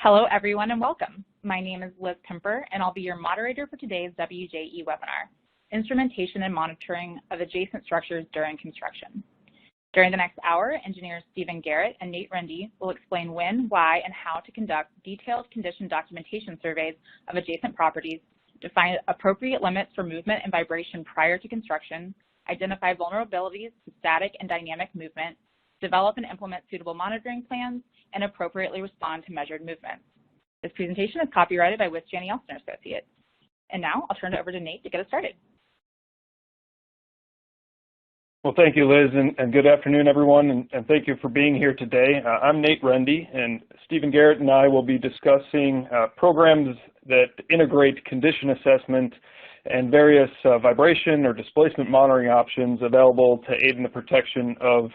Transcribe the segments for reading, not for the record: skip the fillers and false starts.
Hello, everyone, and welcome. My name is Liz Kemper, and I'll be your moderator for today's WJE webinar, Instrumentation and Monitoring of Adjacent Structures During Construction. During the next hour, engineers Stephen Garrett and Nate Rende will explain when, why, and how to conduct detailed condition documentation surveys of adjacent properties, define appropriate limits for movement and vibration prior to construction, identify vulnerabilities to static and dynamic movement, develop and implement suitable monitoring plans, and appropriately respond to measured movements. This presentation is copyrighted by Janney Elstner Associates. And now I'll turn it over to Nate to get us started. Well, thank you, Liz, and good afternoon, everyone, and thank you for being here today. I'm Nate Rende, and Stephen Garrett and I will be discussing programs that integrate condition assessment and various vibration or displacement monitoring options available to aid in the protection of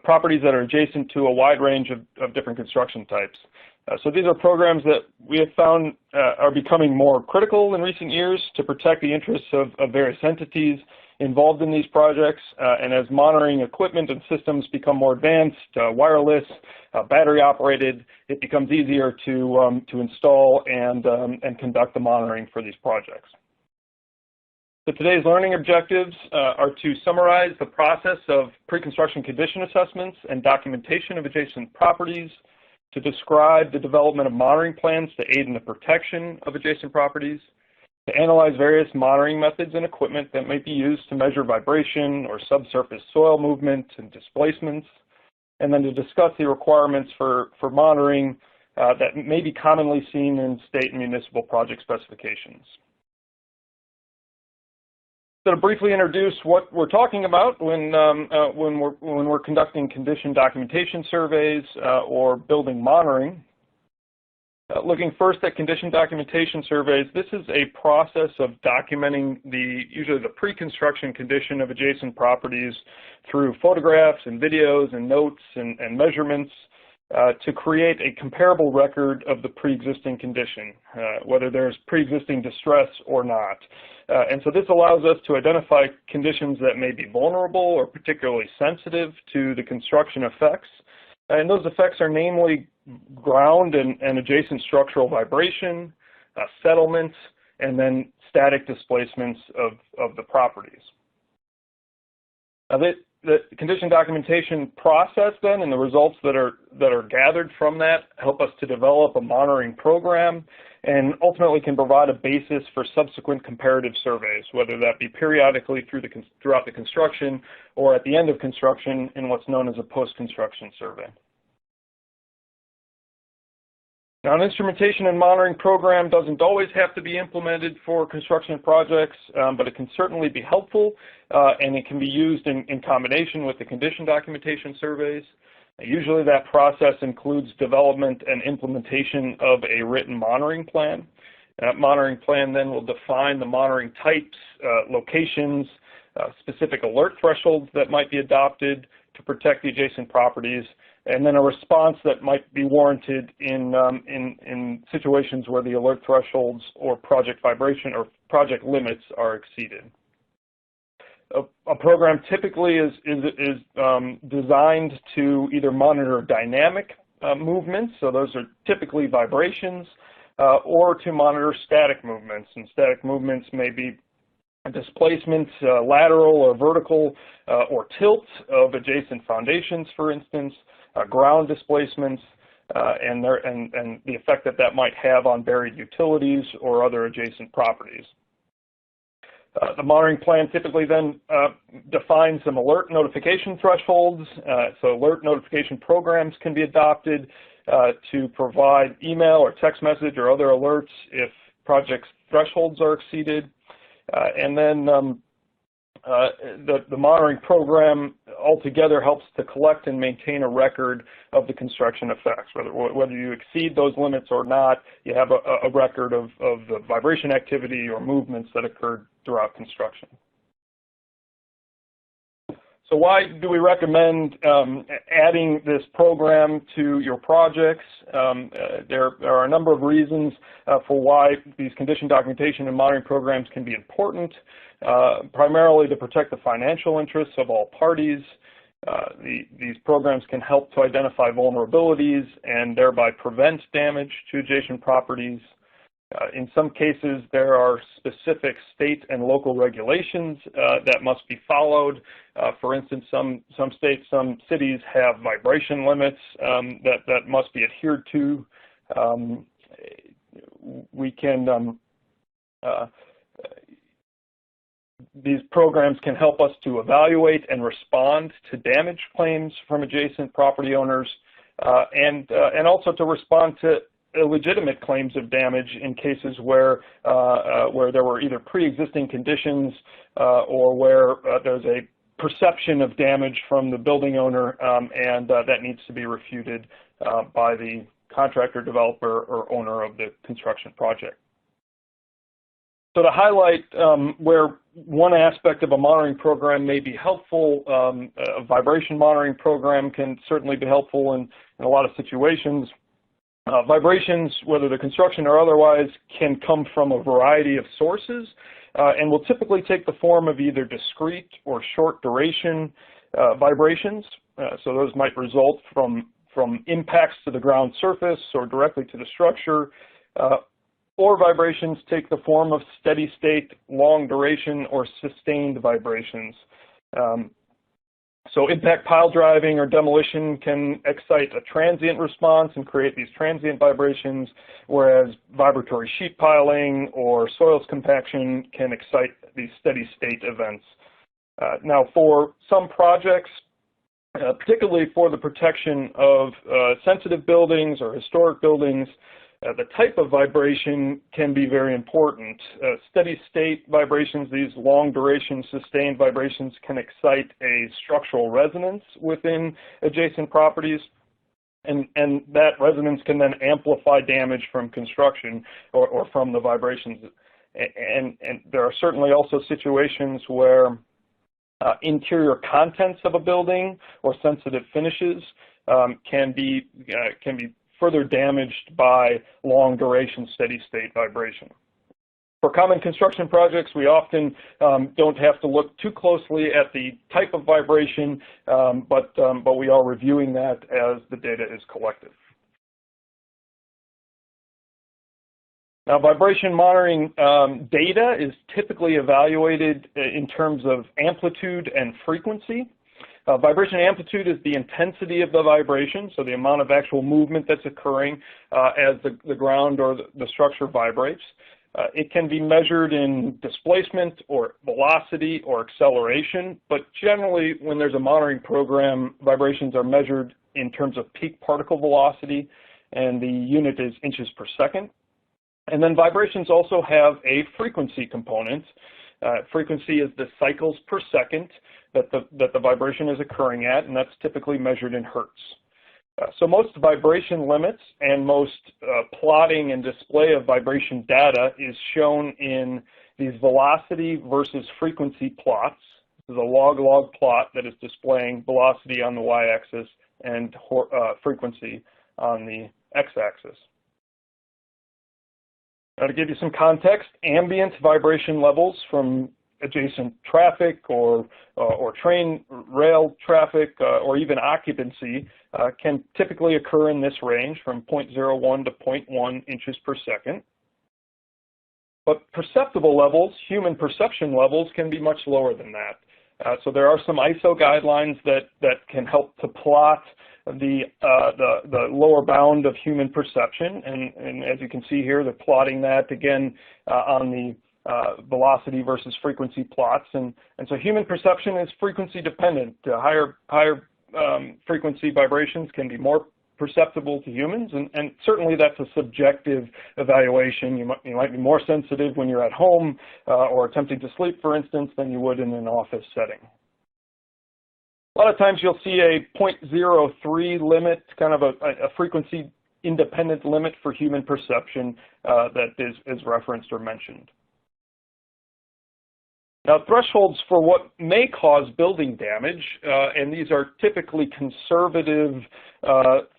properties that are adjacent to a wide range of different construction types. So these are programs that we have found are becoming more critical in recent years to protect the interests of various entities involved in these projects, and as monitoring equipment and systems become more advanced, wireless, battery operated, it becomes easier to install and conduct the monitoring for these projects. So today's learning objectives are to summarize the process of pre-construction condition assessments and documentation of adjacent properties, to describe the development of monitoring plans to aid in the protection of adjacent properties, to analyze various monitoring methods and equipment that may be used to measure vibration or subsurface soil movement and displacements, and then to discuss the requirements for monitoring that may be commonly seen in state and municipal project specifications. So to briefly introduce what we're talking about when we're conducting condition documentation surveys or building monitoring. Looking first at condition documentation surveys, this is a process of documenting usually the pre-construction condition of adjacent properties through photographs and videos and notes and measurements to create a comparable record of the pre-existing condition, whether there's pre-existing distress or not. And so this allows us to identify conditions that may be vulnerable or particularly sensitive to the construction effects. And those effects are namely ground and adjacent structural vibration, settlements, and then static displacements of the properties. Now, the condition documentation process then and the results that are gathered from that help us to develop a monitoring program and ultimately can provide a basis for subsequent comparative surveys, whether that be periodically throughout the construction or at the end of construction in what's known as a post-construction survey. Now, an instrumentation and monitoring program doesn't always have to be implemented for construction projects, but it can certainly be helpful, and it can be used in combination with the condition documentation surveys. Usually that process includes development and implementation of a written monitoring plan. That monitoring plan then will define the monitoring types, locations, specific alert thresholds that might be adopted to protect the adjacent properties, and then a response that might be warranted in situations where the alert thresholds or project vibration or project limits are exceeded. A program typically is designed to either monitor dynamic movements, so those are typically vibrations, or to monitor static movements. And static movements may be displacements, lateral or vertical, or tilt of adjacent foundations, for instance, ground displacements, and the effect that might have on buried utilities or other adjacent properties. The monitoring plan typically then defines some alert notification thresholds, so alert notification programs can be adopted to provide email or text message or other alerts if project thresholds are exceeded. And then the monitoring program altogether helps to collect and maintain a record of the construction effects. Whether you exceed those limits or not, you have a record of the vibration activity or movements that occurred throughout construction. So why do we recommend adding this program to your projects? There are a number of reasons for why these condition documentation and monitoring programs can be important, primarily to protect the financial interests of all parties. These programs can help to identify vulnerabilities and thereby prevent damage to adjacent properties. In some cases, there are specific state and local regulations that must be followed. For instance, some states, some cities have vibration limits that must be adhered to. These programs can help us to evaluate and respond to damage claims from adjacent property owners, and also to respond to illegitimate claims of damage in cases where there were either pre-existing conditions or where there's a perception of damage from the building owner, and that needs to be refuted by the contractor, developer, or owner of the construction project. So to highlight where one aspect of a monitoring program may be helpful, a vibration monitoring program can certainly be helpful in a lot of situations. Vibrations, whether they're construction or otherwise, can come from a variety of sources and will typically take the form of either discrete or short duration vibrations. So those might result from impacts to the ground surface or directly to the structure, or vibrations take the form of steady state, long duration, or sustained vibrations. So impact pile driving or demolition can excite a transient response and create these transient vibrations, whereas vibratory sheet piling or soils compaction can excite these steady state events. Now for some projects, particularly for the protection of sensitive buildings or historic buildings, the type of vibration can be very important. Steady state vibrations, these long duration sustained vibrations, can excite a structural resonance within adjacent properties, and that resonance can then amplify damage from construction or from the vibrations. And there are certainly also situations where interior contents of a building or sensitive finishes can be further damaged by long duration steady state vibration. For common construction projects, we often don't have to look too closely at the type of vibration, but we are reviewing that as the data is collected. Now, vibration monitoring data is typically evaluated in terms of amplitude and frequency. Vibration amplitude is the intensity of the vibration, so the amount of actual movement that's occurring as the ground or the structure vibrates. It can be measured in displacement or velocity or acceleration, but generally when there's a monitoring program, vibrations are measured in terms of peak particle velocity, and the unit is inches per second. And then vibrations also have a frequency component. Frequency is the cycles per second that the vibration is occurring at, and that's typically measured in hertz. So most vibration limits and most plotting and display of vibration data is shown in these velocity versus frequency plots. This is a log-log plot that is displaying velocity on the y-axis and frequency on the x-axis. Now, to give you some context, ambient vibration levels from adjacent traffic or train rail traffic or even occupancy can typically occur in this range from 0.01 to 0.1 inches per second. But perceptible levels, human perception levels, can be much lower than that. So there are some ISO guidelines that can help to plot the lower bound of human perception, and as you can see here, they're plotting that again on the velocity versus frequency plots, and so human perception is frequency dependent. Higher frequency vibrations can be more perceptible to humans, and certainly that's a subjective evaluation. You might be more sensitive when you're at home or attempting to sleep, for instance, than you would in an office setting. A lot of times you'll see a 0.03 limit, kind of a frequency independent limit for human perception that is referenced or mentioned. Now, thresholds for what may cause building damage, and these are typically conservative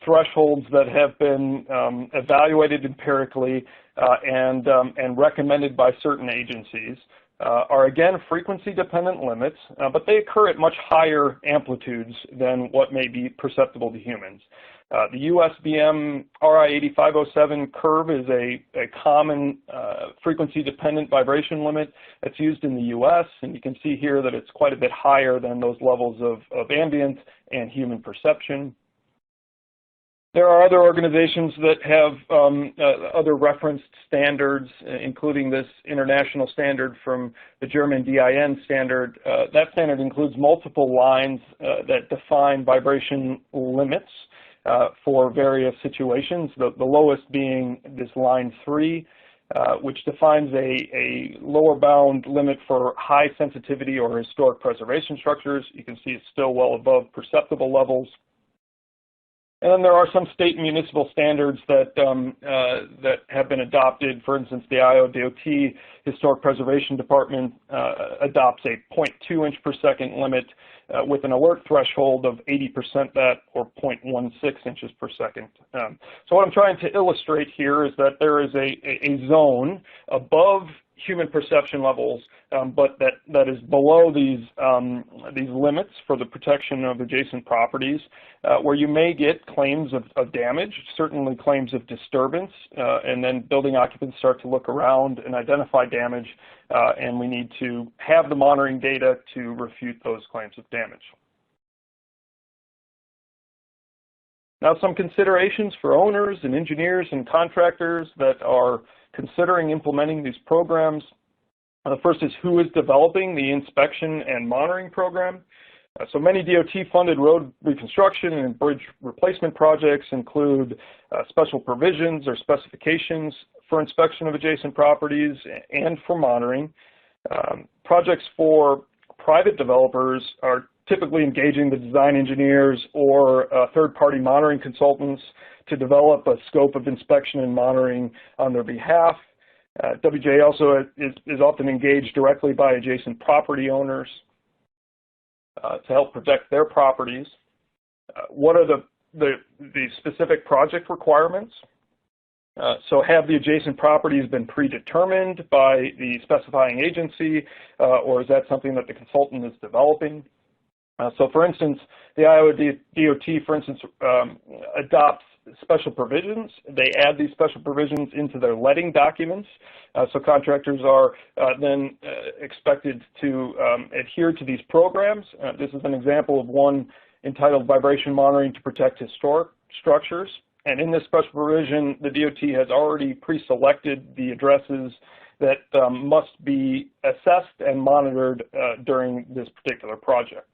thresholds that have been evaluated empirically and recommended by certain agencies. are again frequency-dependent limits, but they occur at much higher amplitudes than what may be perceptible to humans. The USBM RI 8507 curve is a common frequency-dependent vibration limit that's used in the US, and you can see here that it's quite a bit higher than those levels of ambient and human perception. There are other organizations that have other referenced standards, including this international standard from the German DIN standard. That standard includes multiple lines that define vibration limits for various situations, the lowest being this line 3, which defines a lower bound limit for high sensitivity or historic preservation structures. You can see it's still well above perceptible levels. And then there are some state and municipal standards that have been adopted. For instance, the IO-DOT Historic Preservation Department adopts a 0.2 inch per second limit with an alert threshold of 80% that, or 0.16 inches per second. So what I'm trying to illustrate here is that there is a zone above human perception levels, but that is below these limits for the protection of adjacent properties, where you may get claims of damage, certainly claims of disturbance, and then building occupants start to look around and identify damage, and we need to have the monitoring data to refute those claims of damage. Now, some considerations for owners and engineers and contractors that are considering implementing these programs. The first is who is developing the inspection and monitoring program. So many DOT-funded road reconstruction and bridge replacement projects include special provisions or specifications for inspection of adjacent properties and for monitoring. Projects for private developers are typically engaging the design engineers or third-party monitoring consultants to develop a scope of inspection and monitoring on their behalf. WJ also is often engaged directly by adjacent property owners to help protect their properties. What are the specific project requirements? So have the adjacent properties been predetermined by the specifying agency, or is that something that the consultant is developing? So for instance, the IO-DOT, for instance, adopts special provisions. They add these special provisions into their letting documents. So contractors are then expected to adhere to these programs. This is an example of one entitled Vibration Monitoring to Protect Historic Structures. And in this special provision, the DOT has already pre-selected the addresses that must be assessed and monitored during this particular project.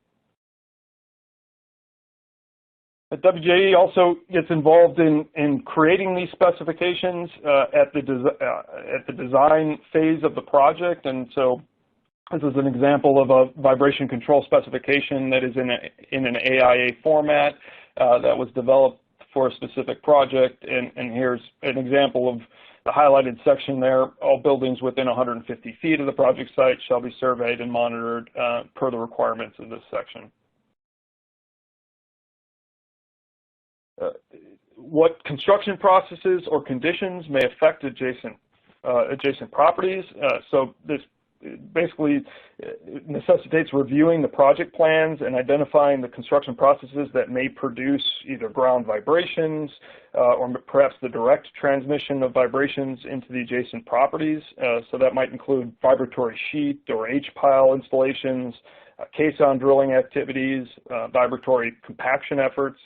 WJE also gets involved in creating these specifications at the design phase of the project, and so this is an example of a vibration control specification that is in an AIA format that was developed for a specific project, and here's an example of the highlighted section there. All buildings within 150 feet of the project site shall be surveyed and monitored per the requirements of this section. What construction processes or conditions may affect adjacent properties. So this basically necessitates reviewing the project plans and identifying the construction processes that may produce either ground vibrations or perhaps the direct transmission of vibrations into the adjacent properties. So that might include vibratory sheet or H-pile installations, caisson drilling activities, vibratory compaction efforts,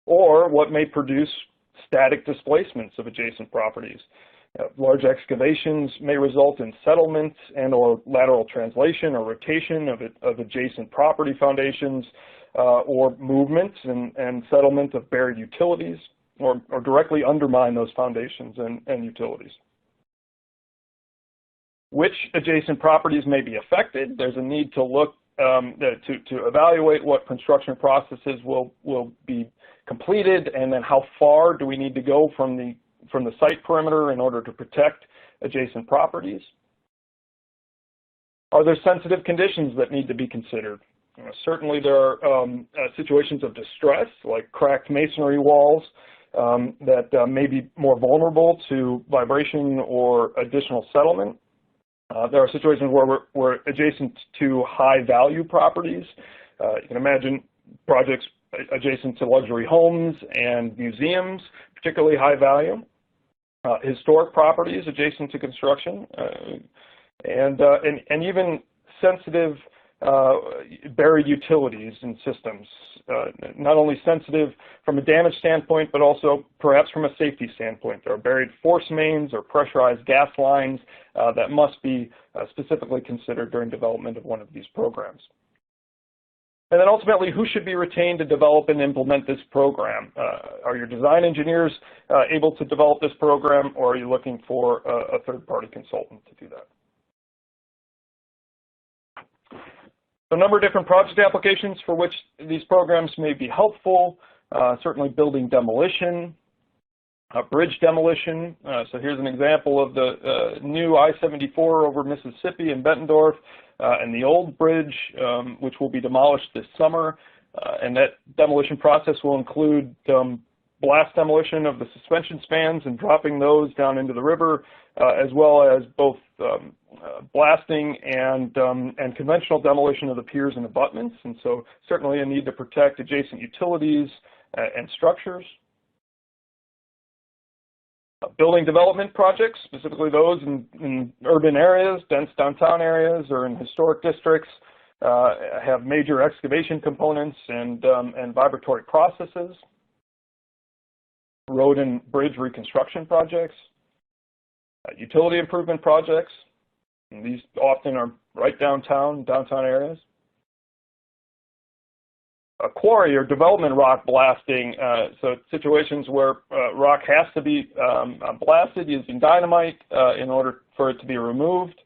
or what may produce static displacements of adjacent properties. Large excavations may result in settlement and or lateral translation or rotation of adjacent property foundations or movements and settlement of buried utilities or directly undermine those foundations and utilities. Which adjacent properties may be affected? There's a need to look to evaluate what construction processes will be completed, and then how far do we need to go from the site perimeter in order to protect adjacent properties. Are there sensitive conditions that need to be considered? Certainly there are situations of distress, like cracked masonry walls that may be more vulnerable to vibration or additional settlement. There are situations where we're adjacent to high-value properties. You can imagine projects adjacent to luxury homes and museums, particularly high value. Historic properties adjacent to construction, and even sensitive buried utilities and systems, not only sensitive from a damage standpoint, but also perhaps from a safety standpoint. There are buried force mains or pressurized gas lines that must be specifically considered during development of one of these programs. And then ultimately, who should be retained to develop and implement this program? Are your design engineers able to develop this program, or are you looking for a third-party consultant to do that? A number of different project applications for which these programs may be helpful. Certainly building demolition, bridge demolition. So here's an example of the new I-74 over Mississippi in Bettendorf, and the old bridge, which will be demolished this summer. And that demolition process will include blast demolition of the suspension spans and dropping those down into the river, as well as both blasting and conventional demolition of the piers and abutments. And so certainly a need to protect adjacent utilities and structures. Building development projects, specifically those in urban areas, dense downtown areas, or in historic districts, have major excavation components and vibratory processes. Road and bridge reconstruction projects, utility improvement projects, and these often are right downtown areas. A quarry or development rock blasting, so situations where rock has to be blasted using dynamite in order for it to be removed.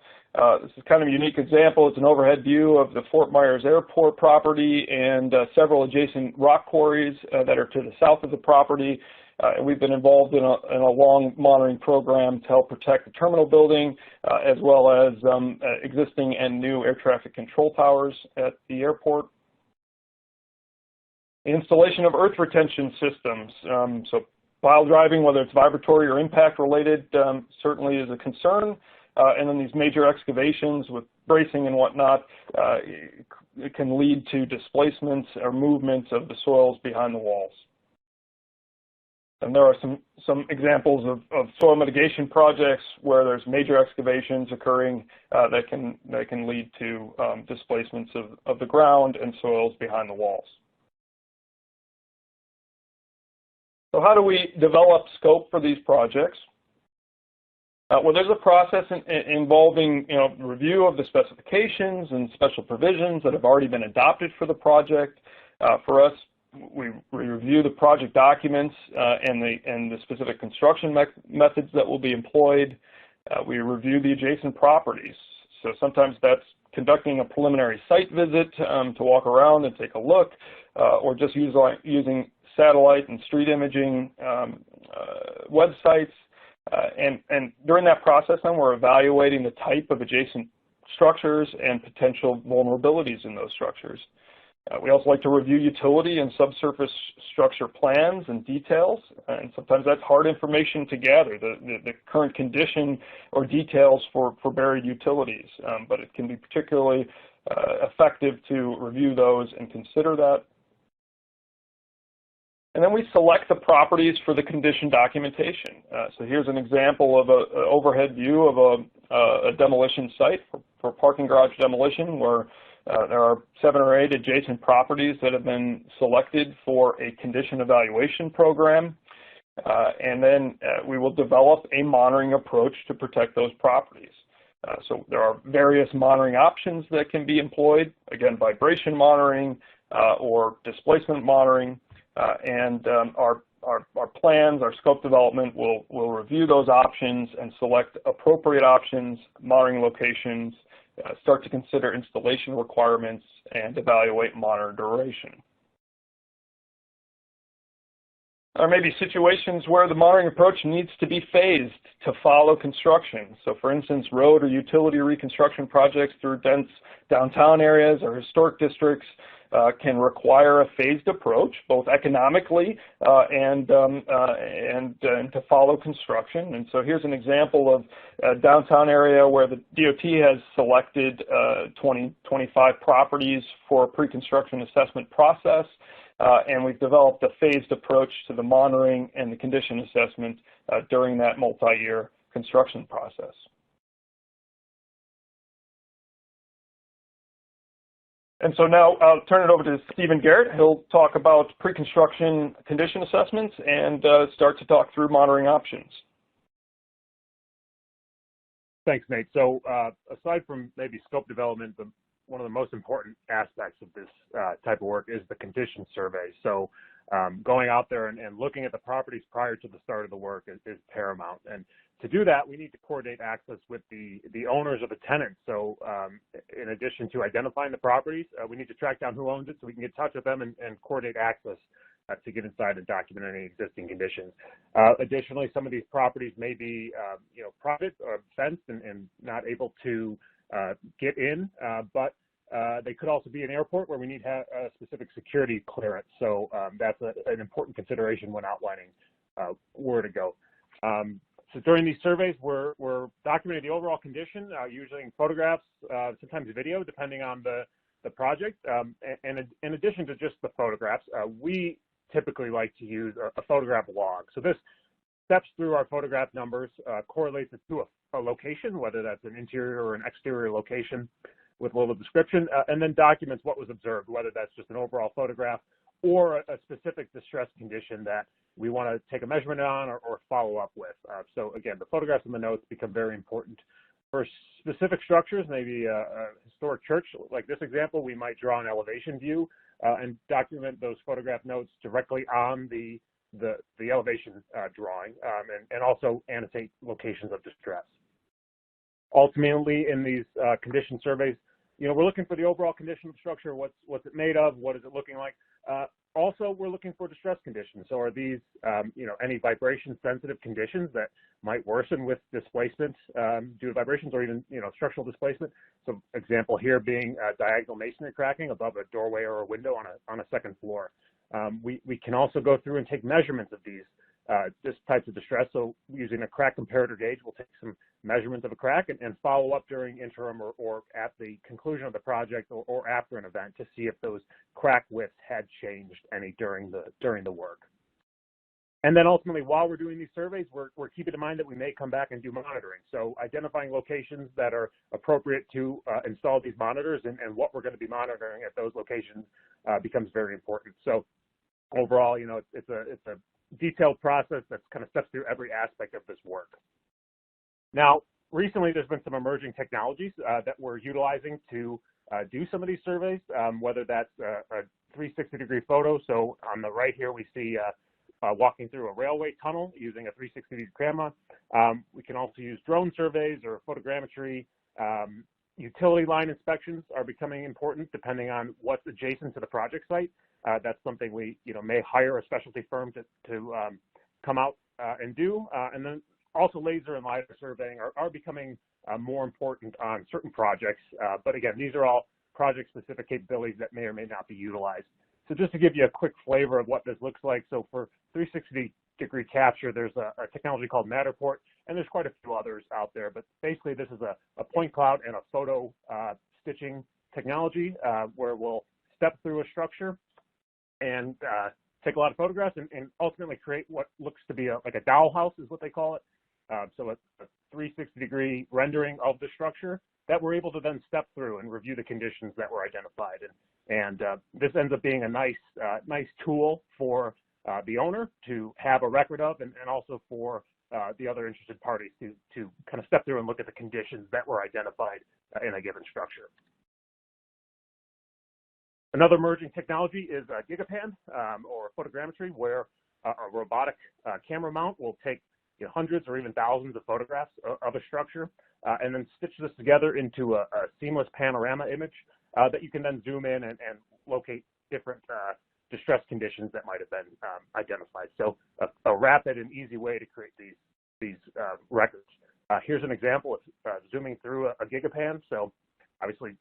This is kind of a unique example. It's an overhead view of the Fort Myers Airport property and several adjacent rock quarries that are to the south of the property. And we've been involved in a long monitoring program to help protect the terminal building, as well as existing and new air traffic control towers at the airport. Installation of earth retention systems. So pile driving, whether it's vibratory or impact related, certainly is a concern. And then these major excavations with bracing and whatnot, it can lead to displacements or movements of the soils behind the walls. And there are some examples of soil mitigation projects where there's major excavations occurring that can lead to displacements of the ground and soils behind the walls. So how do we develop scope for these projects? Well, there's a process involving review of the specifications and special provisions that have already been adopted for the project. For us, we review the project documents and the specific construction methods that will be employed. We review the adjacent properties. So sometimes that's conducting a preliminary site visit to walk around and take a look, or just using satellite and street imaging websites. And during that process, then we're evaluating the type of adjacent structures and potential vulnerabilities in those structures. We also like to review utility and subsurface structure plans and details, and sometimes that's hard information to gather, the current condition or details for buried utilities, but it can be particularly effective to review those and consider that. And then we select the properties for the condition documentation. So here's an example of an overhead view of a demolition site for parking garage demolition, where there are 7 or 8 adjacent properties that have been selected for a condition evaluation program. And then we will develop a monitoring approach to protect those properties. So there are various monitoring options that can be employed, again, vibration monitoring or displacement monitoring. And our plans, our scope development will review those options and select appropriate options, monitoring locations, start to consider installation requirements, and evaluate monitor duration. There may be situations where the monitoring approach needs to be phased to follow construction. So for instance, road or utility reconstruction projects through dense downtown areas or historic districts can require a phased approach, both economically and to follow construction. And so here's an example of a downtown area where the DOT has selected 25 properties for a pre-construction assessment process, and we've developed a phased approach to the monitoring and the condition assessment during that multi-year construction process. And so now I'll turn it over to Stephen Garrett. He'll talk about pre-construction condition assessments and start to talk through monitoring options. Thanks, Nate. So aside from maybe scope development, one of the most important aspects of this type of work is the condition survey. So going out there and looking at the properties prior to the start of the work is paramount. And to do that, we need to coordinate access with the owners of the tenants. So in addition to identifying the properties, we need to track down who owns it so we can get in touch with them and coordinate access to get inside and document any existing conditions. Additionally, some of these properties may be private or fenced and not able to get in, but they could also be an airport where we need to have a specific security clearance. So that's an important consideration when outlining where to go. So during these surveys, we're documenting the overall condition, using photographs, sometimes video, depending on the project. And in addition to just the photographs, we typically like to use a photograph log. So this steps through our photograph numbers, correlates it to a location, whether that's an interior or an exterior location with a little description, and then documents what was observed, whether that's just an overall photograph or a specific distress condition that we want to take a measurement on or follow up with. So again, the photographs and the notes become very important. For specific structures, maybe a historic church, like this example, we might draw an elevation view and document those photograph notes directly on the elevation drawing, and also annotate locations of distress. Ultimately, in these condition surveys, we're looking for the overall condition of the structure. What's it made of? What is it looking like? Also, we're looking for distress conditions. So are these, any vibration-sensitive conditions that might worsen with displacement due to vibrations, or even, structural displacement? So example here being diagonal masonry cracking above a doorway or a window on a second floor. We can also go through and take measurements of these types of distress. So using a crack comparator gauge, we'll take some measurements of a crack and follow up during interim or at the conclusion of the project or after an event to see if those crack widths had changed any during the work. And then ultimately, while we're doing these surveys, we're keeping in mind that we may come back and do monitoring. So identifying locations that are appropriate to install these monitors and what we're going to be monitoring at those locations becomes very important. So overall, it's a detailed process that kind of steps through every aspect of this work. Now, recently there's been some emerging technologies that we're utilizing to do some of these surveys, whether that's a 360-degree photo. So on the right here, we see walking through a railway tunnel using a 360-degree camera. We can also use drone surveys or photogrammetry. Utility line inspections are becoming important depending on what's adjacent to the project site. That's something we may hire a specialty firm to come out and do. And then also laser and LiDAR surveying are becoming more important on certain projects. But again, these are all project-specific capabilities that may or may not be utilized. So just to give you a quick flavor of what this looks like, so for 360-degree capture, there's a technology called Matterport, and there's quite a few others out there. But basically, this is a point cloud and a photo stitching technology where we'll step through a structure and take a lot of photographs and ultimately create what looks to be like a dowel house is what they call it. So a 360-degree rendering of the structure that we're able to then step through and review the conditions that were identified. And this ends up being a nice tool for the owner to have a record of, and also for the other interested parties to kind of step through and look at the conditions that were identified in a given structure. Another emerging technology is gigapan or photogrammetry, where a robotic camera mount will take hundreds or even thousands of photographs of a structure and then stitch this together into a seamless panorama image that you can then zoom in and locate different distress conditions that might have been identified. So a rapid and easy way to create these records. Here's an example of zooming through a gigapan. So obviously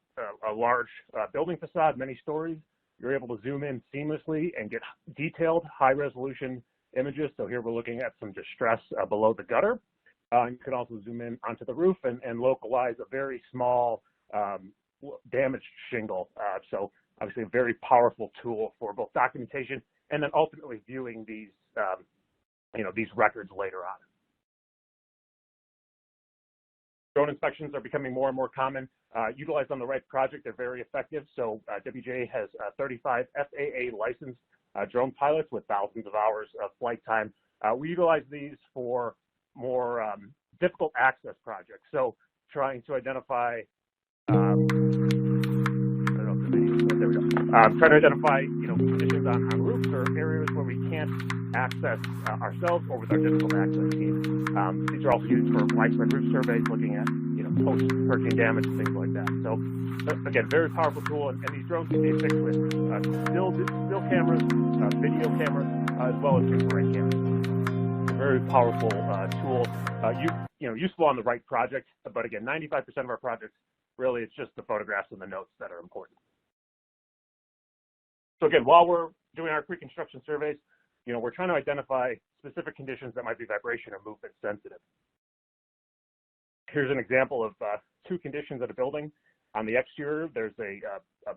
a large building facade, many stories, you're able to zoom in seamlessly and get detailed high-resolution images. So here we're looking at some distress below the gutter. You can also zoom in onto the roof and localize a very small damaged shingle. So obviously a very powerful tool for both documentation and then ultimately viewing these, these records later on. Drone inspections are becoming more and more common. Utilized on the right project, they're very effective. So WJA has 35 FAA licensed drone pilots with thousands of hours of flight time. We utilize these for more difficult access projects. So trying to identify, trying to identify, conditions on roofs or areas where we can't access ourselves or with our difficult access team. These are also used for widespread roof surveys, looking at, post-hurricane damage, things like that. So again, very powerful tool, and these drones can be fixed with still cameras, video cameras, as well as infrared cameras. A very powerful tool, useful on the right project. But again, 95% of our projects, really, it's just the photographs and the notes that are important. So again, while we're doing our pre-construction surveys, we're trying to identify specific conditions that might be vibration or movement sensitive. Here's an example of two conditions at a building. On the exterior, there's a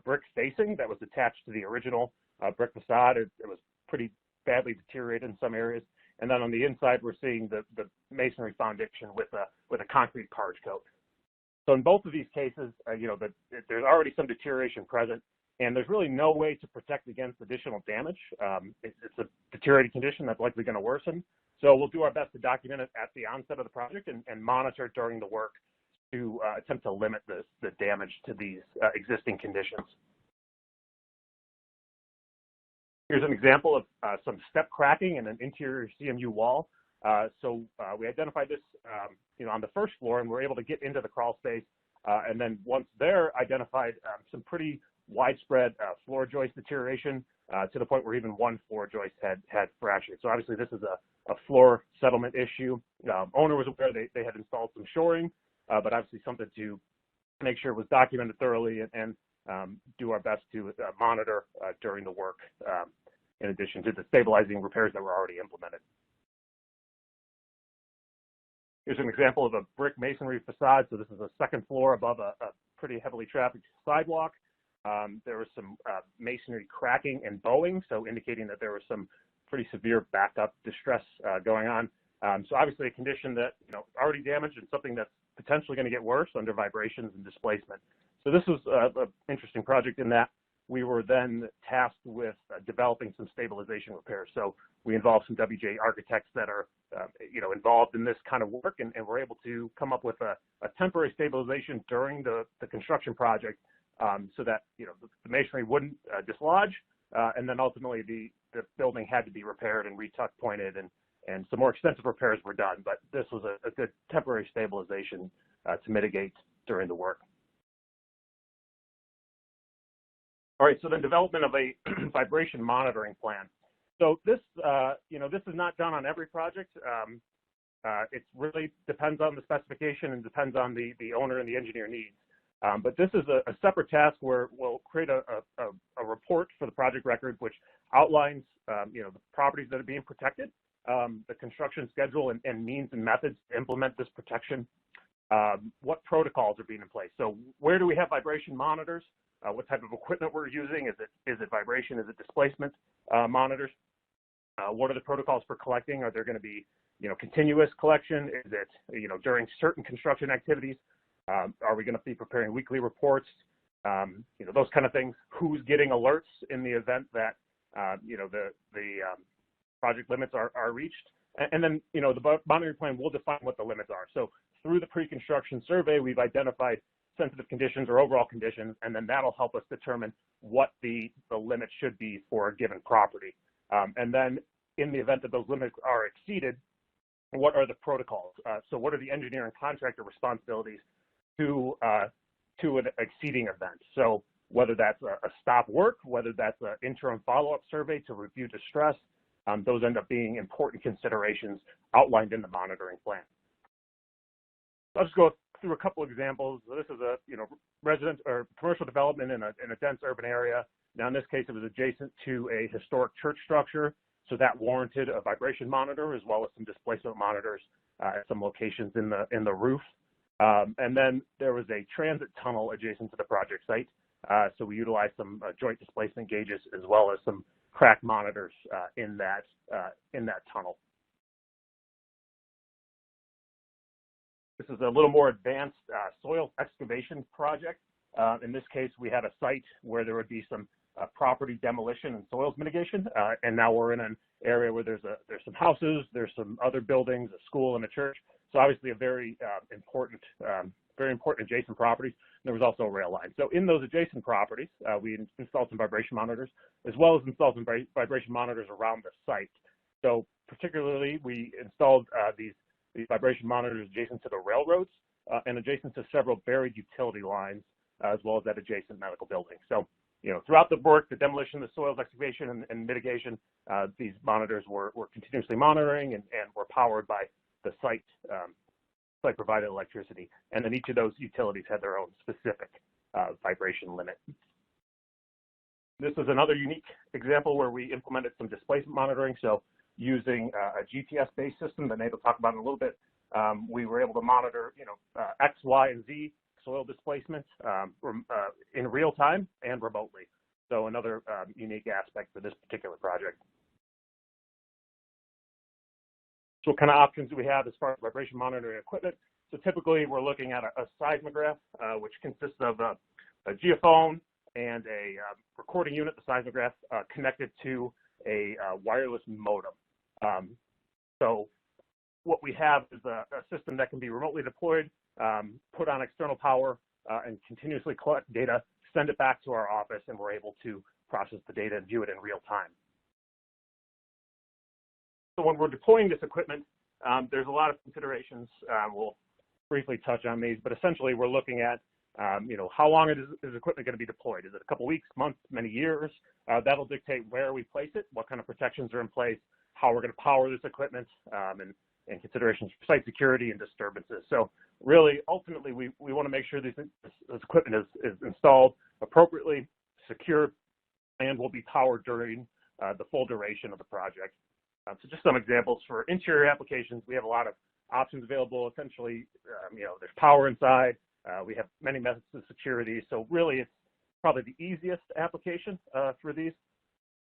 brick facing that was attached to the original brick facade. It was pretty badly deteriorated in some areas. And then on the inside, we're seeing the masonry foundation with a concrete parge coat. So in both of these cases, there's already some deterioration present, and there's really no way to protect against additional damage. It's a deteriorated condition that's likely going to worsen. So we'll do our best to document it at the onset of the project and monitor during the work to attempt to limit the damage to these existing conditions. Here's an example of some step cracking in an interior CMU wall. We identified this on the first floor, and we're able to get into the crawl space. And then once there, identified some pretty widespread floor joist deterioration to the point where even one floor joist had fractured. So obviously this is a floor settlement issue. Owner was aware they had installed some shoring, but obviously something to make sure it was documented thoroughly and do our best to monitor during the work, in addition to the stabilizing repairs that were already implemented. Here's an example of a brick masonry facade. So this is a second floor above a pretty heavily trafficked sidewalk. There was some masonry cracking and bowing, so indicating that there was some pretty severe backup distress going on. So obviously a condition that already damaged and something that's potentially going to get worse under vibrations and displacement. So this was an interesting project in that we were then tasked with developing some stabilization repairs. So we involved some WJ architects that are involved in this kind of work, and we're able to come up with a temporary stabilization during the construction project, so that the masonry wouldn't dislodge, and then ultimately the building had to be repaired and retuck pointed, and some more extensive repairs were done. But this was a good temporary stabilization to mitigate during the work. All right, so then development of a vibration monitoring plan. So this, this is not done on every project. It really depends on the specification and depends on the owner and the engineer needs. But this is a separate task where we'll create a report for the project record, which outlines, the properties that are being protected, the construction schedule and means and methods to implement this protection, what protocols are being in place. So where do we have vibration monitors? What type of equipment we're using? Is it vibration? Is it displacement monitors? What are the protocols for collecting? Are there going to be, continuous collection? Is it, during certain construction activities? Are we going to be preparing weekly reports? Those kind of things. Who's getting alerts in the event that, the project limits are reached? And then, the monitoring plan will define what the limits are. So through the pre-construction survey, we've identified sensitive conditions or overall conditions, and then that'll help us determine what the limit should be for a given property. And then in the event that those limits are exceeded, what are the protocols? So what are the engineer and contractor responsibilities to an exceeding event? So whether that's a stop work, whether that's an interim follow-up survey to review distress, those end up being important considerations outlined in the monitoring plan. I'll just go through a couple examples. So this is a resident or commercial development in a dense urban area. Now in this case, it was adjacent to a historic church structure, so that warranted a vibration monitor as well as some displacement monitors at some locations in the roof. And then there was a transit tunnel adjacent to the project site, so we utilized some joint displacement gauges as well as some crack monitors in that tunnel. This is a little more advanced soil excavation project. In this case, we had a site where there would be some property demolition and soils mitigation, and now we're in an area where there's some houses, there's some other buildings, a school and a church. So obviously a very important adjacent properties. There was also a rail line. So in those adjacent properties, we installed some vibration monitors, as well as installed some vibration monitors around the site. So particularly, we installed these vibration monitors adjacent to the railroads and adjacent to several buried utility lines, as well as that adjacent medical building. So, throughout the work, the demolition, the soils excavation, and mitigation, these monitors were continuously monitoring and were powered by the site provided electricity. And then each of those utilities had their own specific vibration limit. This is another unique example where we implemented some displacement monitoring. So using a GPS-based system that Nate will talk about in a little bit, we were able to monitor, X, Y, and Z soil displacement in real time and remotely. So another unique aspect for this particular project. So what kind of options do we have as far as vibration monitoring equipment? So typically we're looking at a seismograph, which consists of a geophone and a recording unit, the seismograph, connected to a wireless modem. So what we have is a system that can be remotely deployed, put on external power, and continuously collect data, send it back to our office, and we're able to process the data and view it in real time. So when we're deploying this equipment, there's a lot of considerations. We'll briefly touch on these, but essentially we're looking at, how long is equipment going to be deployed? Is it a couple weeks, months, many years? That'll dictate where we place it, what kind of protections are in place, how we're going to power this equipment, and considerations for site security and disturbances. So really, ultimately, we want to make sure this equipment is installed appropriately, secure, and will be powered during the full duration of the project. So just some examples for interior applications. We have a lot of options available. Essentially, there's power inside. We have many methods of security. So really, it's probably the easiest application for these.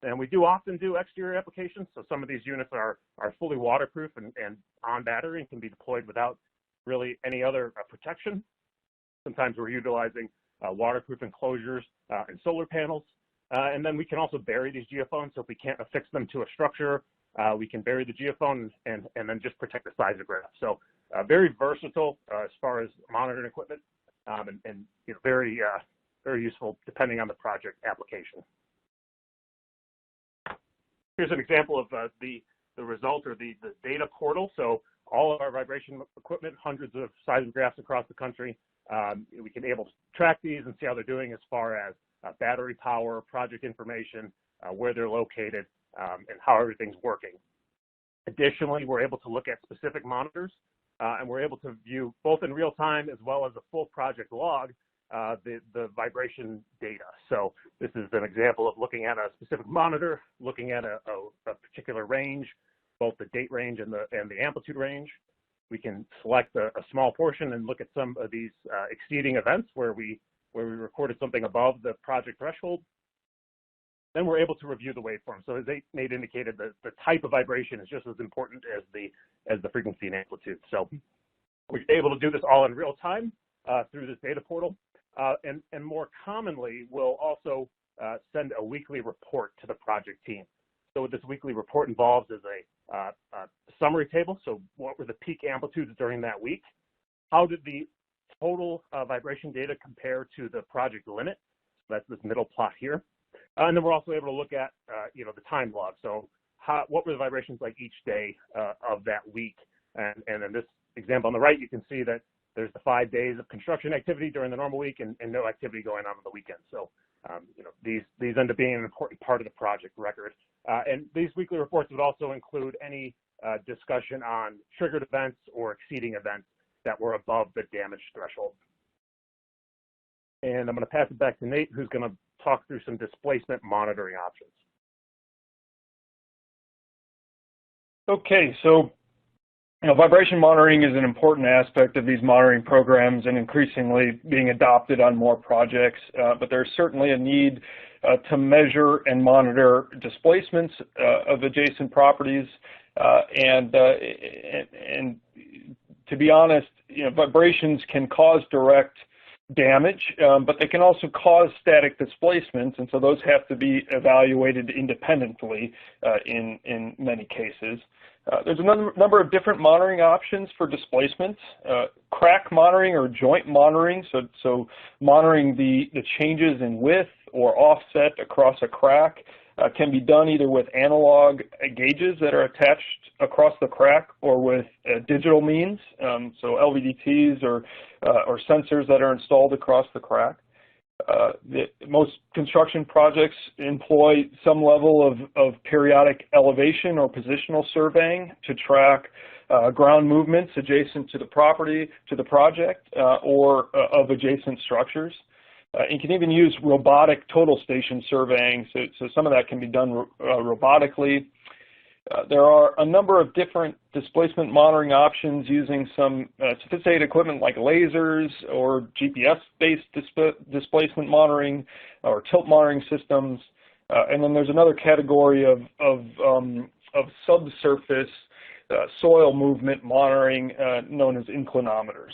And we do often do exterior applications. So some of these units are fully waterproof and on battery and can be deployed without really any other protection. Sometimes we're utilizing waterproof enclosures and solar panels. And then we can also bury these geophones. So if we can't affix them to a structure, we can bury the geophone and then just protect the seismograph. So very versatile as far as monitoring equipment, and very useful depending on the project application. Here's an example of the result or the data portal. So all of our vibration equipment, hundreds of seismographs across the country, we can able to track these and see how they're doing as far as battery power, project information, where they're located, and how everything's working. Additionally, we're able to look at specific monitors, and we're able to view both in real time as well as a full project log the vibration data. So this is an example of looking at a specific monitor, looking at a particular range, both the date range and the amplitude range. We can select a small portion and look at some of these exceeding events where we recorded something above the project threshold. Then we're able to review the waveform. So as Nate indicated, the type of vibration is just as important as the frequency and amplitude. So we're able to do this all in real time through this data portal. And more commonly, we'll also send a weekly report to the project team. So what this weekly report involves is a summary table. So what were the peak amplitudes during that week? How did the total vibration data compare to the project limit? So that's this middle plot here. And then we're also able to look at the time log. So what were the vibrations like each day of that week? And in this example on the right, you can see that there's the 5 days of construction activity during the normal week and no activity going on the weekend. So these end up being an important part of the project record. And these weekly reports would also include any discussion on triggered events or exceeding events. that were above the damage threshold. And I'm going to pass it back to Nate, who's going to talk through some displacement monitoring options. Okay, so vibration monitoring is an important aspect of these monitoring programs and increasingly being adopted on more projects, but there's certainly a need to measure and monitor displacements of adjacent properties, and to be honest, vibrations can cause direct damage, but they can also cause static displacements, and so those have to be evaluated independently in many cases. There's a number of different monitoring options for displacement. Crack monitoring or joint monitoring, so monitoring the changes in width or offset across a crack, can be done either with analog gauges that are attached across the crack or with digital means, so LVDTs or sensors that are installed across the crack. Most construction projects employ some level of periodic elevation or positional surveying to track ground movements adjacent to the property, to the project, or of adjacent structures. You can even use robotic total station surveying, so some of that can be done robotically. There are a number of different displacement monitoring options using some sophisticated equipment like lasers or GPS-based displacement monitoring or tilt monitoring systems. And then there's another category of subsurface soil movement monitoring known as inclinometers.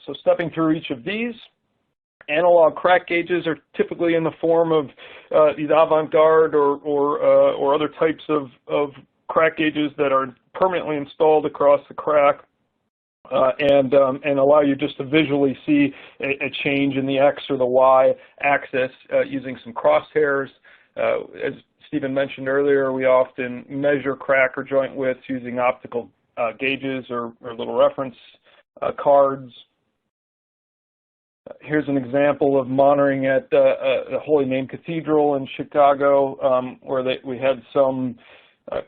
So stepping through each of these, analog crack gauges are typically in the form of either avant-garde or other types of crack gauges that are permanently installed across the crack and allow you just to visually see a change in the X or the Y axis using some crosshairs. As Stephen mentioned earlier, we often measure crack or joint widths using optical gauges or little reference cards. Here's an example of monitoring at the Holy Name Cathedral in Chicago, where we had some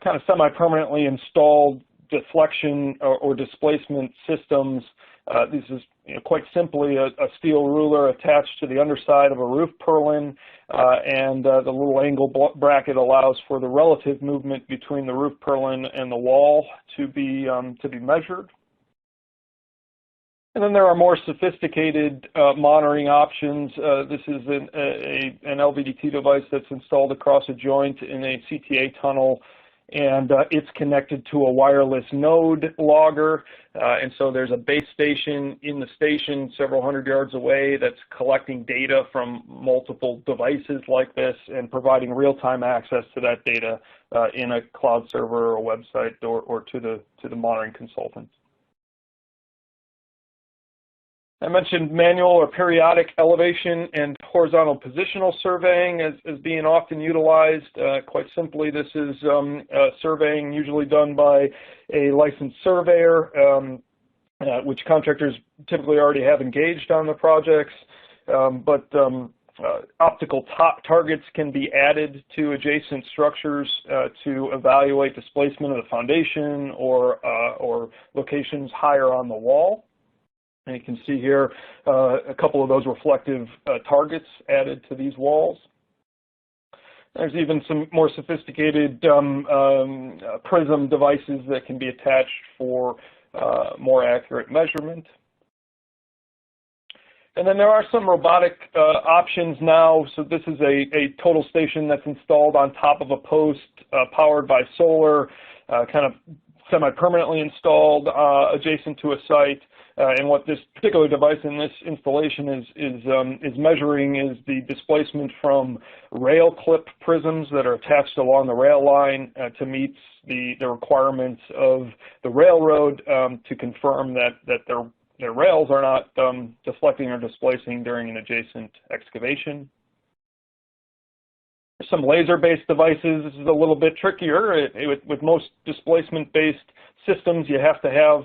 kind of semi-permanently installed deflection or displacement systems. This is quite simply a steel ruler attached to the underside of a roof purlin, and the little angle bracket allows for the relative movement between the roof purlin and the wall to be measured. And then there are more sophisticated monitoring options. This is an LVDT device that's installed across a joint in a CTA tunnel, and it's connected to a wireless node logger. And so there's a base station in the station several hundred yards away that's collecting data from multiple devices like this and providing real-time access to that data in a cloud server or a website or to the monitoring consultant. I mentioned manual or periodic elevation and horizontal positional surveying as being often utilized. Quite simply, this is surveying usually done by a licensed surveyor, which contractors typically already have engaged on the projects. But optical targets can be added to adjacent structures to evaluate displacement of the foundation or locations higher on the wall. And you can see here a couple of those reflective targets added to these walls. There's even some more sophisticated prism devices that can be attached for more accurate measurement. And then there are some robotic options now. So this is a total station that's installed on top of a post powered by solar, kind of semi-permanently installed adjacent to a site. And what this particular device in this installation is measuring is the displacement from rail clip prisms that are attached along the rail line to meet the requirements of the railroad to confirm that their rails are not deflecting or displacing during an adjacent excavation. Some laser-based devices. This is a little bit trickier. With most displacement-based systems, you have to have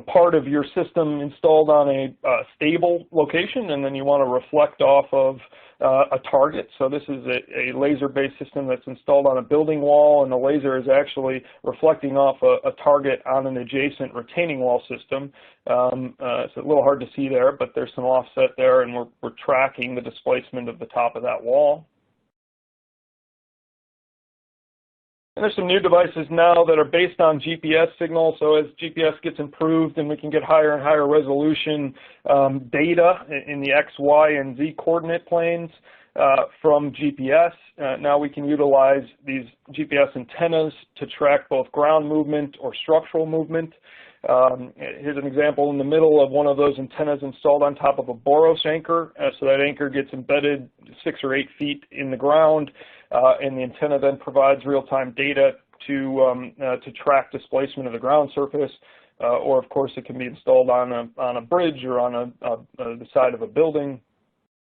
part of your system installed on a stable location, and then you want to reflect off of a target. So this is a laser-based system that's installed on a building wall, and the laser is actually reflecting off a target on an adjacent retaining wall system. It's a little hard to see there, but there's some offset there, and we're tracking the displacement of the top of that wall. And there's some new devices now that are based on GPS signals. So as GPS gets improved and we can get higher and higher resolution data in the X, Y, and Z coordinate planes from GPS, now we can utilize these GPS antennas to track both ground movement or structural movement. Here's an example in the middle of one of those antennas installed on top of a Boros anchor. So that anchor gets embedded 6 or 8 feet in the ground, and the antenna then provides real-time data to track displacement of the ground surface. Or of course, it can be installed on a bridge or on the side of a building.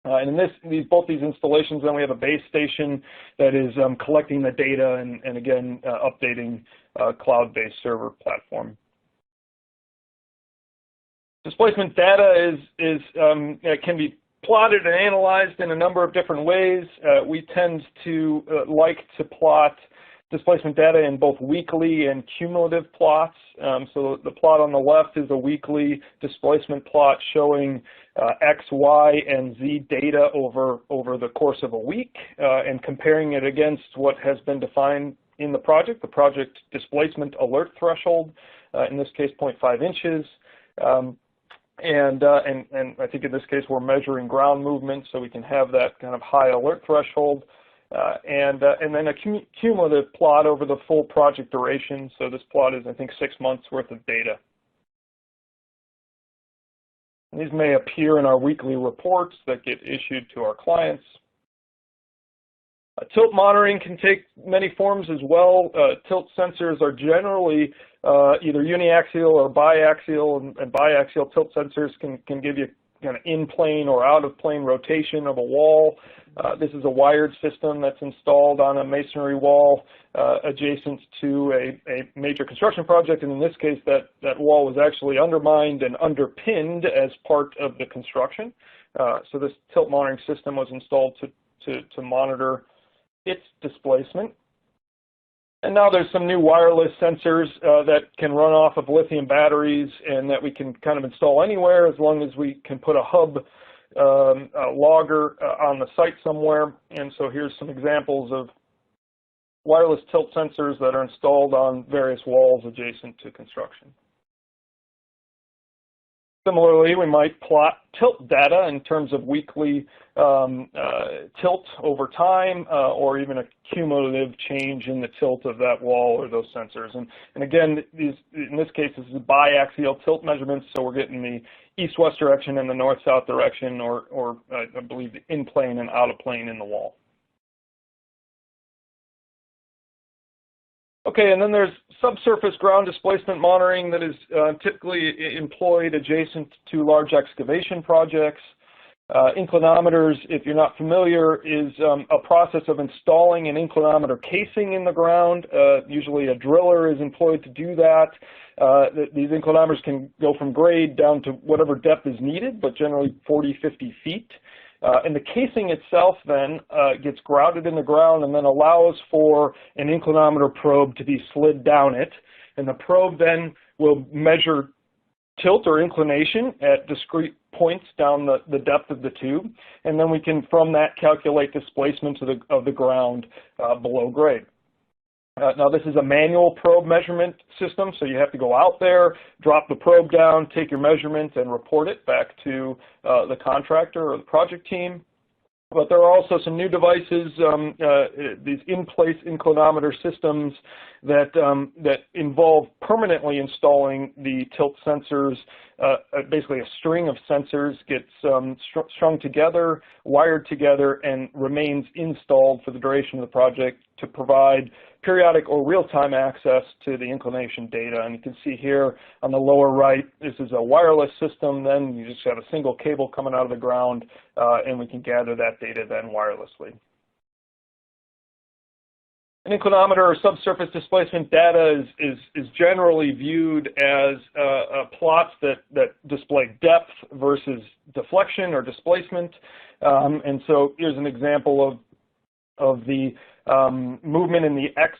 And in both these installations, then we have a base station that is collecting the data and again updating a cloud-based server platform. Displacement data can be plotted and analyzed in a number of different ways. We tend to like to plot displacement data in both weekly and cumulative plots. So the plot on the left is a weekly displacement plot showing X, Y, and Z data over the course of a week and comparing it against what has been defined in the project displacement alert threshold, in this case 0.5 inches. And I think in this case we're measuring ground movement, so we can have that kind of high alert threshold, and then a cumulative plot over the full project duration. So this plot is, I think, 6 months worth of data. And these may appear in our weekly reports that get issued to our clients. Tilt monitoring can take many forms as well. Tilt sensors are generally either uniaxial or biaxial, and biaxial tilt sensors can give you kind of in-plane or out-of-plane rotation of a wall. This is a wired system that's installed on a masonry wall adjacent to a major construction project, and in this case that wall was actually undermined and underpinned as part of the construction. So this tilt monitoring system was installed to monitor its displacement. And now there's some new wireless sensors that can run off of lithium batteries and that we can kind of install anywhere as long as we can put a hub logger on the site somewhere. And so here's some examples of wireless tilt sensors that are installed on various walls adjacent to construction. Similarly, we might plot tilt data in terms of weekly tilt over time, or even a cumulative change in the tilt of that wall or those sensors. And again, in this case, this is biaxial tilt measurements, so we're getting the east-west direction and the north-south direction, or I believe the in-plane and out-of-plane in the wall. Okay, and then there's subsurface ground displacement monitoring that is typically employed adjacent to large excavation projects. Inclinometers, if you're not familiar, is a process of installing an inclinometer casing in the ground. Usually a driller is employed to do that. These inclinometers can go from grade down to whatever depth is needed, but generally 40, 50 feet. And the casing itself then gets grouted in the ground and then allows for an inclinometer probe to be slid down it. And the probe then will measure tilt or inclination at discrete points down the depth of the tube. And then we can, from that, calculate displacement of the ground below grade. Now this is a manual probe measurement system, so you have to go out there, drop the probe down, take your measurement, and report it back to the contractor or the project team. But there are also some new devices, these in-place inclinometer systems that involve permanently installing the tilt sensors. Basically a string of sensors gets strung together, wired together, and remains installed for the duration of the project to provide periodic or real-time access to the inclination data. And you can see here on the lower right, this is a wireless system. Then you just have a single cable coming out of the ground, and we can gather that data then wirelessly. An inclinometer or subsurface displacement data is generally viewed as plots that display depth versus deflection or displacement. And so here's an example of the movement in the X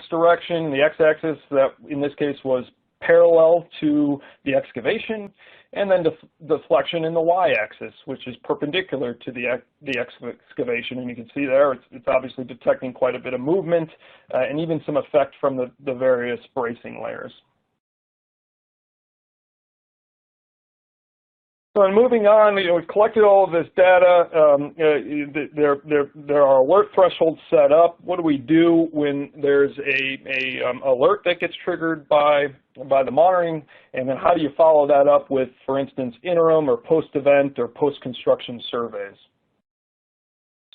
direction, the X-axis that in this case was parallel to the excavation, and then deflection in the Y-axis, which is perpendicular to the excavation. And you can see there it's obviously detecting quite a bit of movement and even some effect from the various bracing layers. So in moving on, we've collected all of this data. There are alert thresholds set up. What do we do when there's a alert that gets triggered by the monitoring? And then how do you follow that up with, for instance, interim or post-event or post-construction surveys?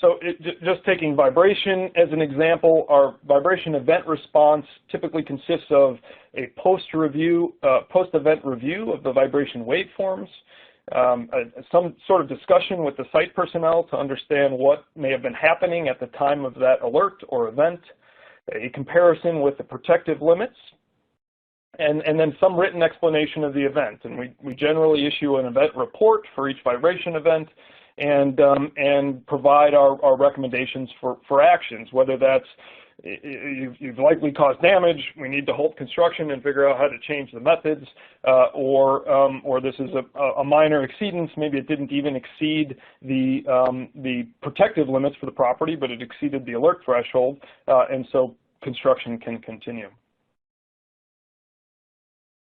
So just taking vibration as an example, our vibration event response typically consists of a post-event review of the vibration waveforms, some sort of discussion with the site personnel to understand what may have been happening at the time of that alert or event, a comparison with the protective limits, and then some written explanation of the event. And we generally issue an event report for each vibration event and provide our recommendations for actions, whether that's you've likely caused damage, we need to halt construction and figure out how to change the methods, or this is a minor exceedance, maybe it didn't even exceed the protective limits for the property, but it exceeded the alert threshold, and so construction can continue.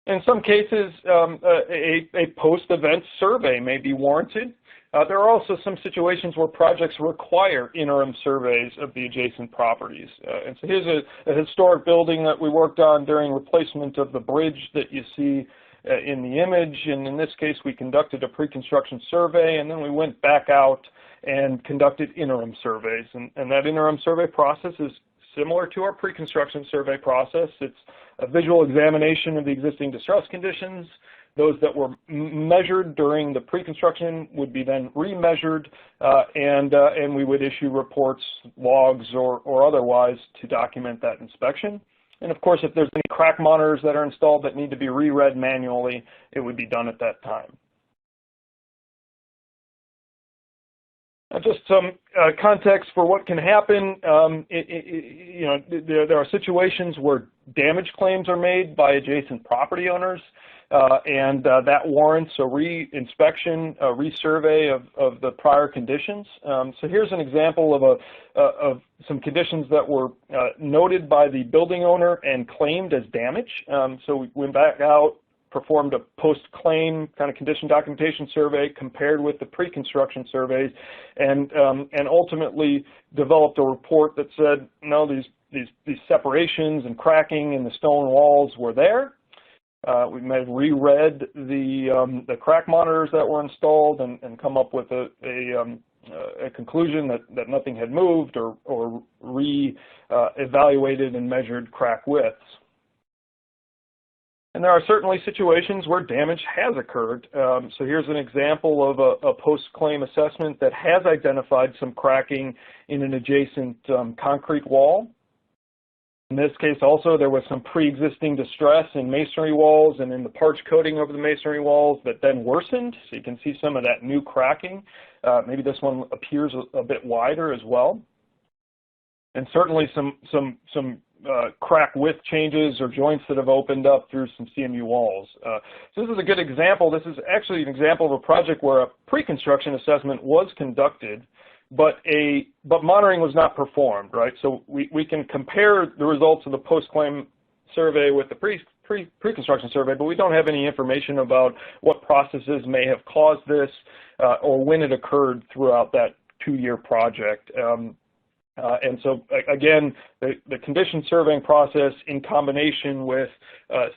In some cases, a post-event survey may be warranted. There are also some situations where projects require interim surveys of the adjacent properties. And so here's a historic building that we worked on during replacement of the bridge that you see in the image. And in this case, we conducted a pre-construction survey, and then we went back out and conducted interim surveys. And that interim survey process is similar to our pre-construction survey process. It's a visual examination of the existing distress conditions. Those that were measured during the pre-construction would be then remeasured, and we would issue reports, logs, or otherwise to document that inspection. And of course, if there's any crack monitors that are installed that need to be reread manually, it would be done at that time. Just some context for what can happen. There are situations where damage claims are made by adjacent property owners, and that warrants a re-inspection, a resurvey of the prior conditions. So here's an example of some conditions that were noted by the building owner and claimed as damage. So we went back out, performed a post-claim kind of condition documentation survey compared with the pre-construction surveys, and ultimately developed a report that said, no, these separations and cracking in the stone walls were there. We may have reread the crack monitors that were installed and come up with a conclusion that nothing had moved or re-evaluated and measured crack widths. And there are certainly situations where damage has occurred. So here's an example of a post-claim assessment that has identified some cracking in an adjacent concrete wall. In this case also, there was some pre-existing distress in masonry walls and in the parch coating over the masonry walls that then worsened. So you can see some of that new cracking. Maybe this one appears a bit wider as well. And certainly some crack width changes or joints that have opened up through some CMU walls. So this is a good example. This is actually an example of a project where a pre-construction assessment was conducted, but monitoring was not performed, right? So we can compare the results of the post-claim survey with the pre-construction survey, but we don't have any information about what processes may have caused this or when it occurred throughout that 2-year project. And so, again, the condition surveying process in combination with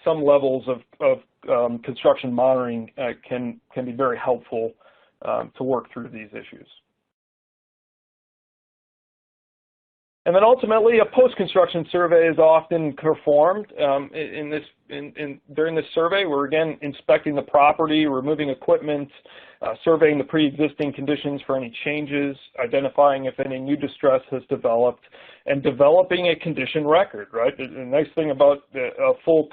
some levels of construction monitoring can be very helpful to work through these issues. And then ultimately, a post-construction survey is often performed. In this during this survey. We're again inspecting the property, removing equipment, surveying the pre-existing conditions for any changes, identifying if any new distress has developed, and developing a condition record, right? The nice thing about a full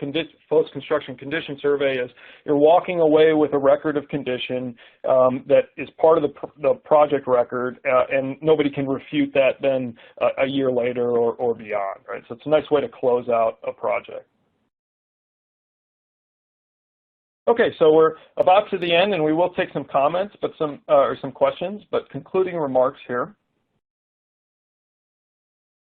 post-construction condition survey is you're walking away with a record of condition that is part of the project record, and nobody can refute that then a year later or beyond, right? So it's a nice way to close out a project. Okay, so we're about to the end, and we will take some comments, but or some questions, but concluding remarks here.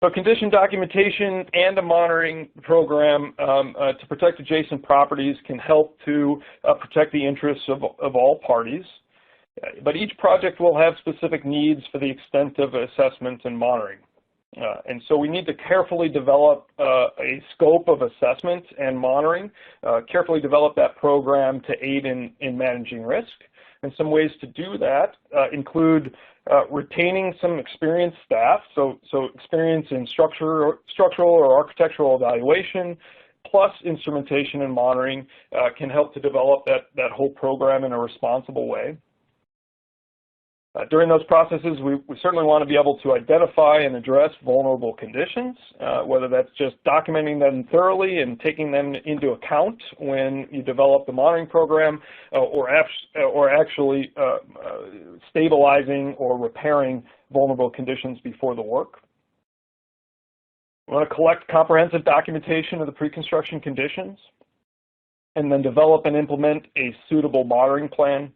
So condition documentation and a monitoring program to protect adjacent properties can help to protect the interests of all parties. But each project will have specific needs for the extent of assessment and monitoring. And so we need to carefully develop a scope of assessment and monitoring, carefully develop that program to aid in managing risk. And some ways to do that include retaining some experienced staff, so experience in structural or architectural evaluation, plus instrumentation and monitoring can help to develop that whole program in a responsible way. During those processes, we certainly want to be able to identify and address vulnerable conditions, whether that's just documenting them thoroughly and taking them into account when you develop the monitoring program, or actually stabilizing or repairing vulnerable conditions before the work. We want to collect comprehensive documentation of the pre-construction conditions, and then develop and implement a suitable monitoring plan.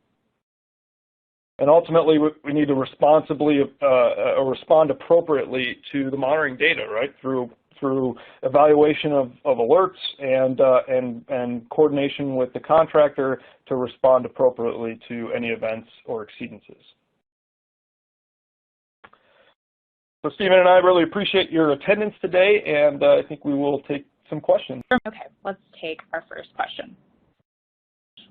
And ultimately, we need to responsibly respond appropriately to the monitoring data, right? Through evaluation of alerts and coordination with the contractor to respond appropriately to any events or exceedances. So Stephen and I really appreciate your attendance today, and I think we will take some questions. Okay, let's take our first question.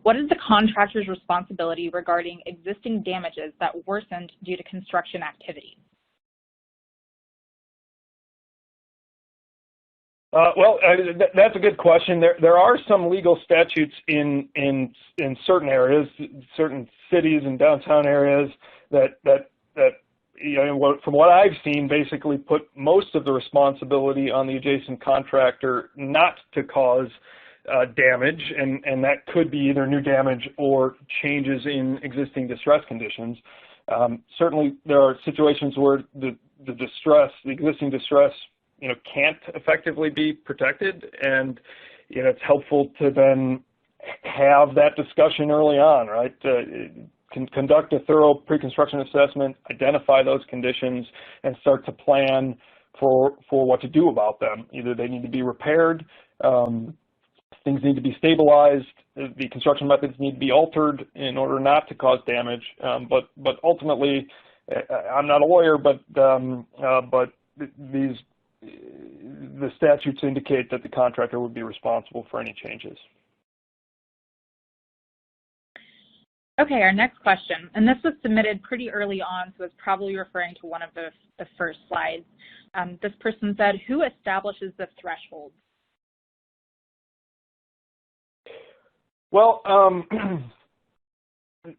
What is the contractor's responsibility regarding existing damages that worsened due to construction activities? Well, that's a good question. There are some legal statutes in certain areas, certain cities and downtown areas that you know, from what I've seen, basically put most of the responsibility on the adjacent contractor not to cause damage, and that could be either new damage or changes in existing distress conditions. Certainly, there are situations where the existing distress, you know, can't effectively be protected, and you know, it's helpful to then have that discussion early on, right? Conduct a thorough pre-construction assessment, identify those conditions, and start to plan for what to do about them. Either they need to be repaired, things need to be stabilized, the construction methods need to be altered in order not to cause damage. But ultimately, I'm not a lawyer, but the statutes indicate that the contractor would be responsible for any changes. Okay, our next question, and this was submitted pretty early on, so it's probably referring to one of the first slides. This person said, who establishes the threshold? Well,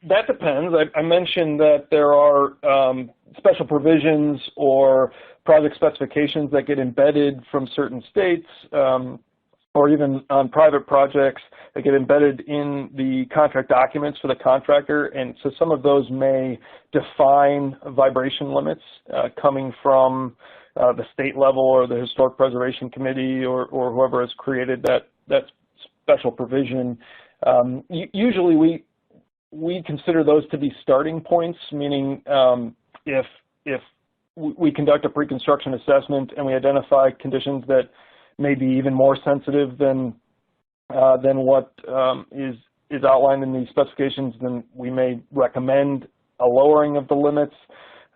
that depends. I mentioned that there are special provisions or project specifications that get embedded from certain states, or even on private projects that get embedded in the contract documents for the contractor. And so some of those may define vibration limits coming from the state level or the Historic Preservation Committee or whoever has created that special provision. Usually we consider those to be starting points, meaning if we conduct a pre-construction assessment and we identify conditions that may be even more sensitive than what is outlined in these specifications, then we may recommend a lowering of the limits.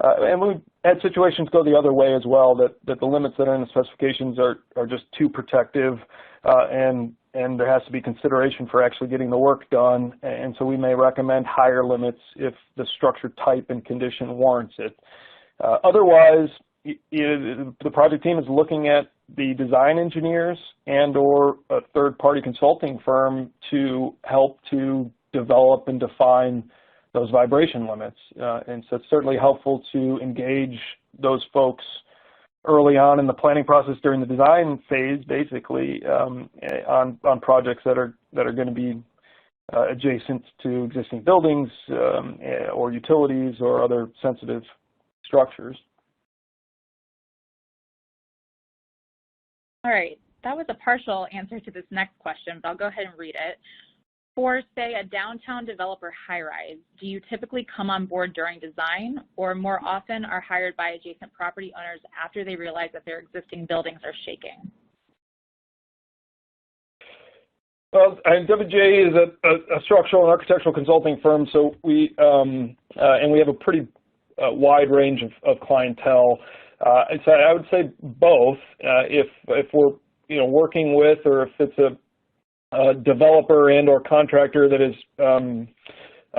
And we've had situations go the other way as well, that the limits that are in the specifications are just too protective, and there has to be consideration for actually getting the work done. And so we may recommend higher limits if the structure type and condition warrants it. Otherwise, the project team is looking at the design engineers and or a third-party consulting firm to help to develop and define those vibration limits. And so it's certainly helpful to engage those folks early on in the planning process during the design phase, basically, on projects that are going to be adjacent to existing buildings or utilities or other sensitive structures. All right, that was a partial answer to this next question, but I'll go ahead and read it. For, say, a downtown developer high-rise, do you typically come on board during design, or more often are hired by adjacent property owners after they realize that their existing buildings are shaking? Well, WJ is a structural and architectural consulting firm, so we have a pretty wide range of clientele. So I would say both. If we're working with, or if it's a developer and or contractor that is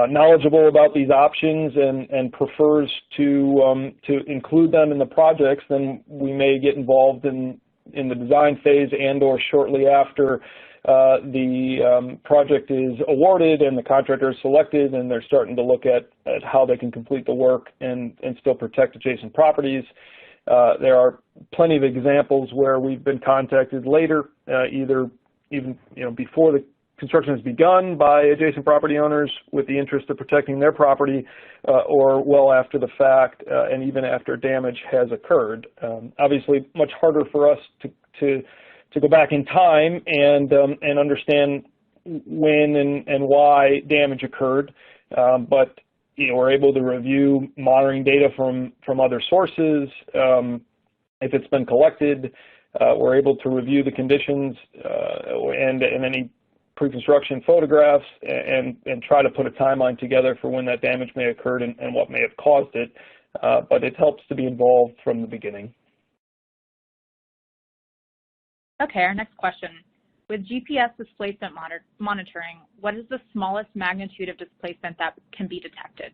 knowledgeable about these options and prefers to include them in the projects, then we may get involved in the design phase and or shortly after the project is awarded and the contractor is selected and they're starting to look at how they can complete the work and still protect adjacent properties. There are plenty of examples where we've been contacted later, even before the construction has begun, by adjacent property owners with the interest of protecting their property, or well after the fact, and even after damage has occurred. Obviously, much harder for us to go back in time and understand when and why damage occurred, but we're able to review monitoring data from other sources. If it's been collected, we're able to review the conditions and any pre-construction photographs and try to put a timeline together for when that damage may have occurred and what may have caused it. But it helps to be involved from the beginning. Okay, our next question. With GPS displacement monitoring, what is the smallest magnitude of displacement that can be detected?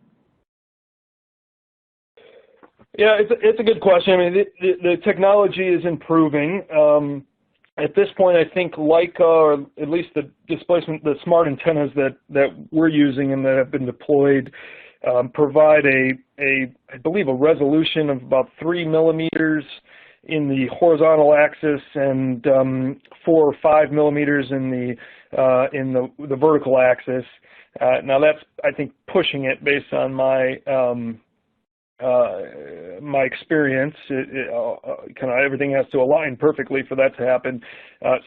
Yeah, it's a good question. I mean, the technology is improving. At this point, I think Leica, or at least the smart antennas that we're using and that have been deployed, provide I believe a resolution of about 3 millimeters in the horizontal axis and 4 or 5 millimeters in the vertical axis. Now that's, I think, pushing it based on my my experience. Kind of everything has to align perfectly for that to happen.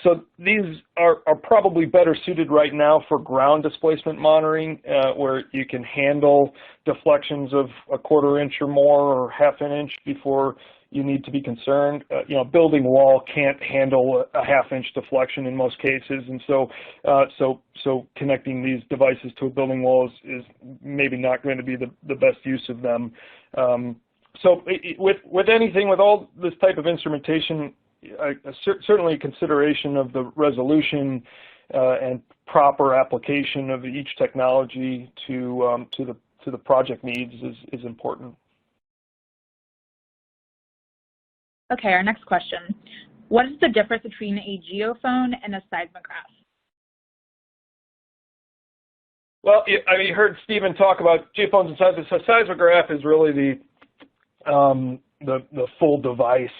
So these are probably better suited right now for ground displacement monitoring, where you can handle deflections of a 1/4 inch or more or 1/2 inch before you need to be concerned. A building wall can't handle a 1/2 inch deflection in most cases, and so connecting these devices to a building wall is maybe not going to be the best use of them. So with anything, with all this type of instrumentation, certainly consideration of the resolution and proper application of each technology to the project needs is important. Okay, our next question. What is the difference between a geophone and a seismograph? Well, I mean, you heard Stephen talk about geophones and seismograph. So seismograph is really the full device,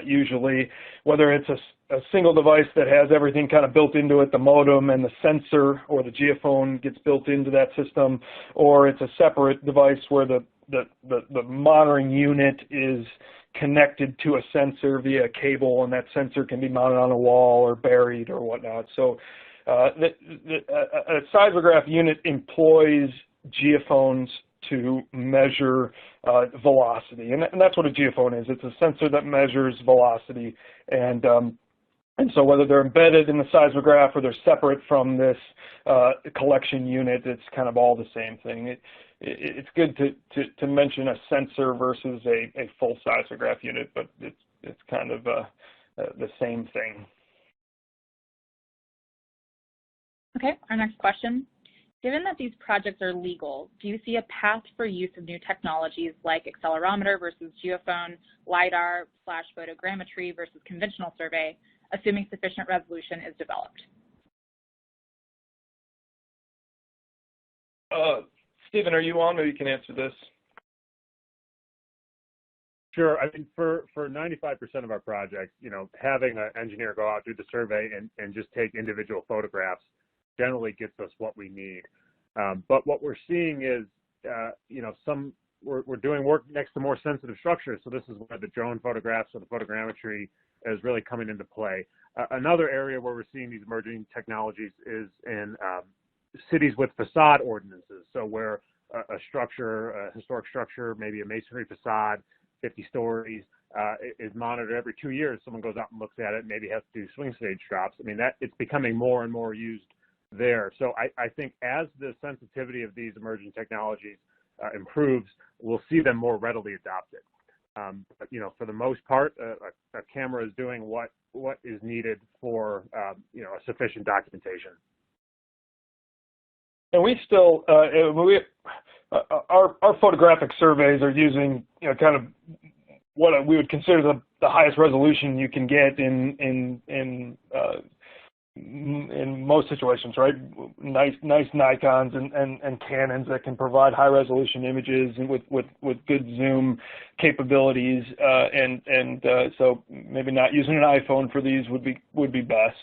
usually, whether it's a single device that has everything kind of built into it, the modem and the sensor, or the geophone gets built into that system, or it's a separate device where the monitoring unit is connected to a sensor via a cable, and that sensor can be mounted on a wall or buried or whatnot. So a seismograph unit employs geophones to measure velocity, and that's what a geophone is. It's a sensor that measures velocity, and so whether they're embedded in the seismograph or they're separate from this collection unit, it's kind of all the same thing. It's good to mention a sensor versus a full seismograph unit, but it's kind of the same thing. Okay, our next question. Given that these projects are legal, do you see a path for use of new technologies like accelerometer versus geophone, LiDAR / photogrammetry versus conventional survey, assuming sufficient resolution is developed? Stephen, are you on? Maybe you can answer this. Sure. I mean, for 95% of our projects, having an engineer go out, do the survey, and just take individual photographs generally gets us what we need. But what we're seeing is, we're doing work next to more sensitive structures, so this is where the drone photographs or the photogrammetry is really coming into play. Another area where we're seeing these emerging technologies is in cities with facade ordinances, so where a historic structure, maybe a masonry facade, 50 stories, is monitored every 2 years. Someone goes out and looks at it, maybe has to do swing stage drops. I mean, it's becoming more and more used there. So I think as the sensitivity of these emerging technologies improves, we'll see them more readily adopted. But, for the most part, a camera is doing what is needed for, a sufficient documentation. And we still, our photographic surveys are using, kind of what we would consider the highest resolution you can get in most situations, right? Nice Nikons and Canons that can provide high resolution images and with good zoom capabilities, so maybe not using an iPhone for these would be best.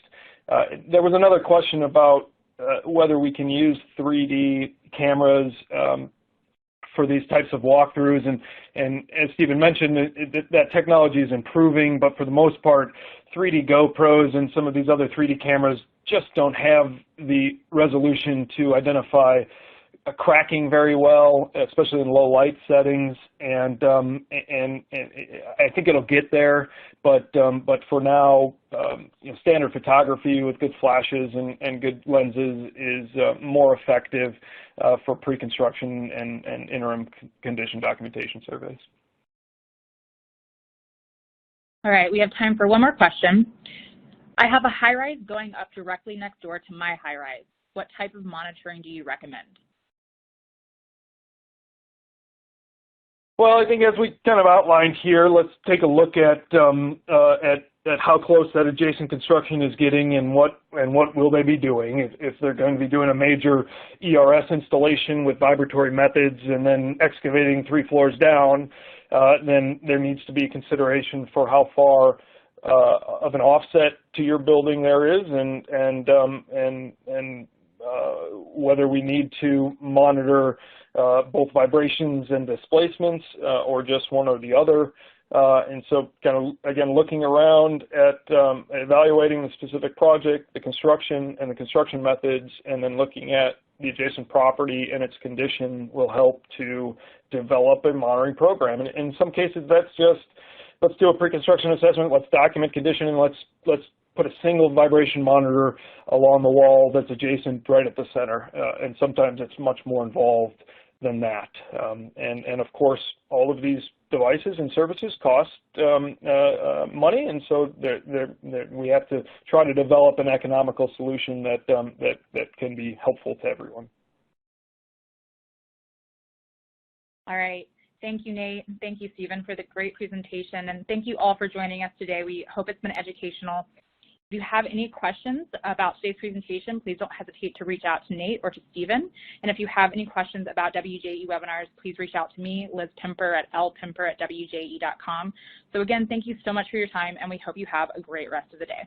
There was another question about whether we can use 3D cameras for these types of walkthroughs, and as Stephen mentioned, that technology is improving, but for the most part, 3D GoPros and some of these other 3D cameras just don't have the resolution to identify cracking very well, especially in low light settings, and I think it'll get there, but for now, standard photography with good flashes and good lenses is more effective for pre-construction and interim condition documentation surveys. All right, we have time for one more question. I have a high-rise going up directly next door to my high-rise. What type of monitoring do you recommend? Well, I think as we kind of outlined here, let's take a look at how close that adjacent construction is getting and what will they be doing. If they're going to be doing a major ERS installation with vibratory methods and then excavating 3 floors down, then there needs to be consideration for how far of an offset to your building there is, and whether we need to monitor both vibrations and displacements, or just one or the other. And so kind of, again, looking around at evaluating the specific project, the construction and the construction methods, and then looking at the adjacent property and its condition will help to develop a monitoring program. And in some cases, that's just, let's do a pre-construction assessment, let's document condition, and let's put a single vibration monitor along the wall that's adjacent right at the center. And sometimes it's much more involved than that. And of course, all of these devices and services cost money, and so we have to try to develop an economical solution that can be helpful to everyone. All right. Thank you, Nate, and thank you, Stephen, for the great presentation, and thank you all for joining us today. We hope it's been educational. If you have any questions about today's presentation, please don't hesitate to reach out to Nate or to Stephen. And if you have any questions about WJE webinars, please reach out to me, Liz Pimper at lpimper@wje.com. So again, thank you so much for your time, and we hope you have a great rest of the day.